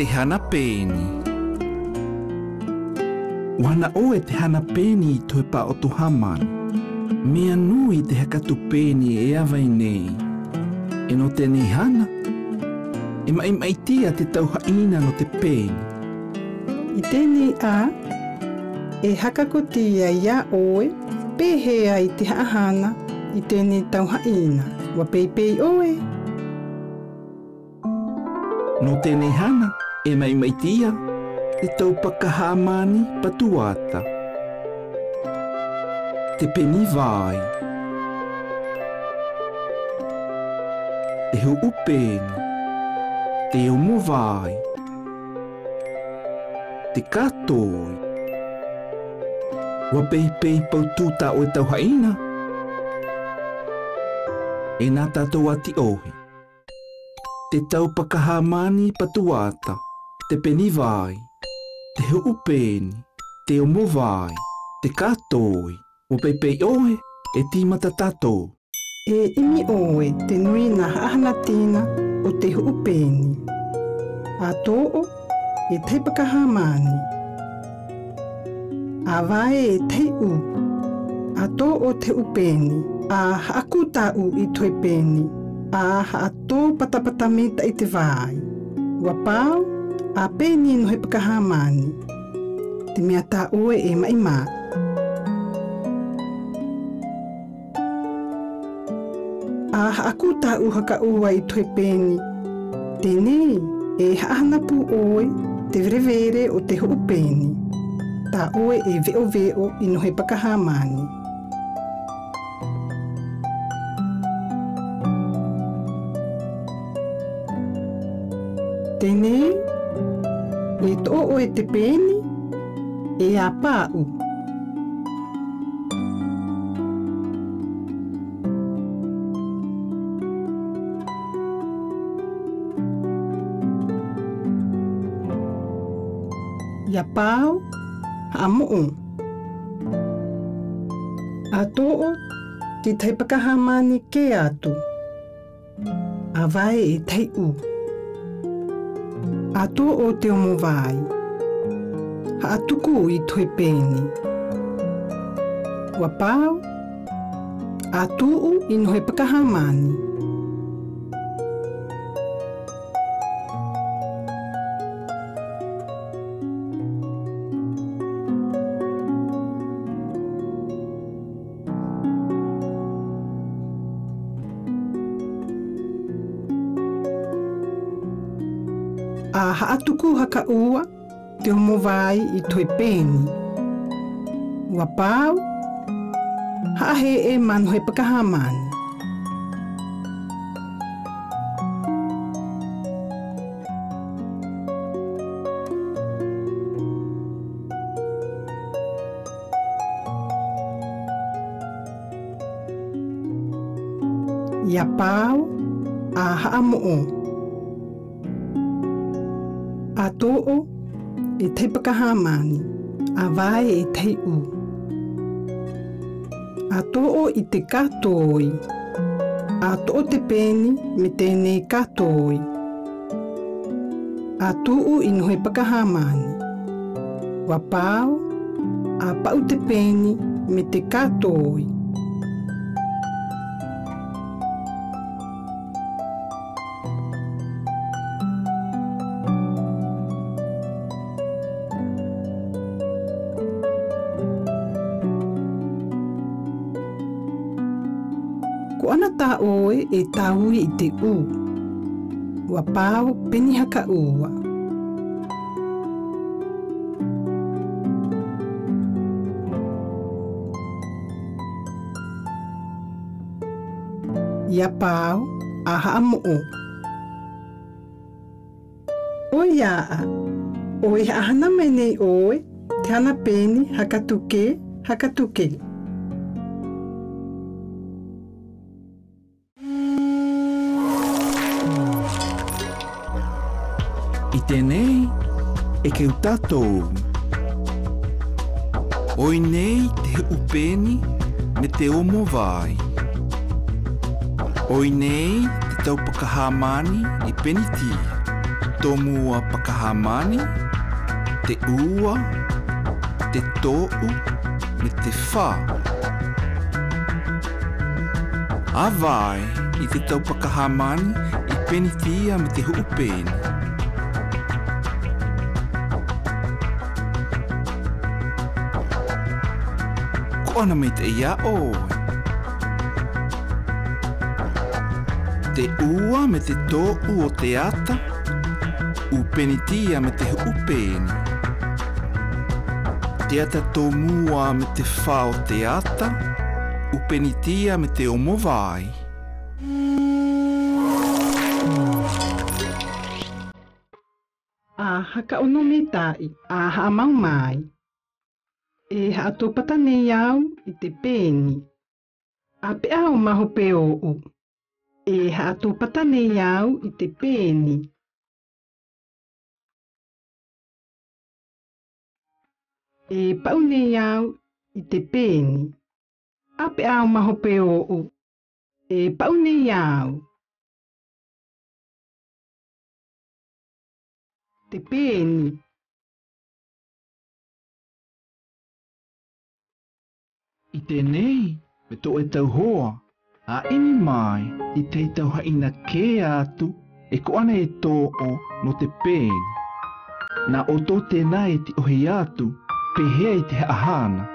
te hana pēni. Wana o e te hana pēni I toi pa o tu hamani. Mea nui te hakatu pēni e awai nei. E no te nei hana. E mai tia te tauhaina no te pēni. I tēnei a, e hakakotia ia oe, pēhea I te haahana I tēnei tauhaina. Wa peipei oe. No tēnei hana, e mai tia, te taupakahamani patuata. Te peni vai. Te hu upeni. Te umu vai. Te katoi. Wa peipei paututa o e tauhaina. E nā tātou ati ohi. Te taupakahamani patuata, te peni vai, te huupeni, te omo vai, te katoi, o peipei oe, e tīmata tātou. E imi oe te nui nā haahana tīna o te huupeni. A tōo e teipakahamani. A vai e teiu, a tōo te upeni, a haakutau I toi peni. A haato patapatamita I te vai. Wa pau, a pēni no he pakahamani. Te mea tā oe e mai mā. A haakuta haka ua I toi pēni. Tēnei, e haahanapu oe, te verevere o te houpēni. Tā oe e veo I no he pakahamani. Tēnei, e tō o e te pēni, e a pāu. Ia pāu, a mo'o. A tō o, te teipakahamani ke atu. A vai e teiu. A tō o te omo vai. Ha atuku I toi pēni. Wa pāu. A tūu I no he pakahamani. A haatuku haka ua, te omo vai I toi pēni. Wa pāu, haahe e manu he pakahamani. Ia pāu, a haamo'o. A tōo e teipakahamani, a vai e teiu. A tōo I te katoi, a tōo te pēni me tēnei katoi. A tūu I no he pakahamani. Wa pāu, a pau te pēni me te katoi. Ko ana tā oe e tāui I te u. Wa pāu peni haka ua. Ia pāu a haamo'o. Oi aa, oi ahana mai nei oe, te hana peni hakatuke, hakatuke. I tēnei, e keu tātou. Oi nei te upeni me te omo vai. Oi nei te taupakahamani I penitia. tomua pakahamani, te ua, te to'u, me te whā. Awai I te tau pakahamani I penitia me te huupeni. Ko ana me te ia oi. Te ua me te to'u o te ata, upenitia me te huupeni. Te ata tomua me te whā o te ata, upenitia me te omovai. A haka ono me tai, a haamau mai. E haatopata nei au I te pēni. A pe au maho pe o'u. E haatopata nei au I te pēni. E pau nei au I te pēni. A pe au maho pe o'u. E pau nei au. Te pēni. I tēnei, me tō e tau hoa, a ini mai I te tau haina kē atu, e ko ana e tō o no te pēni. Nā o tō tēnei ti ohi atu, pehea I te ahana.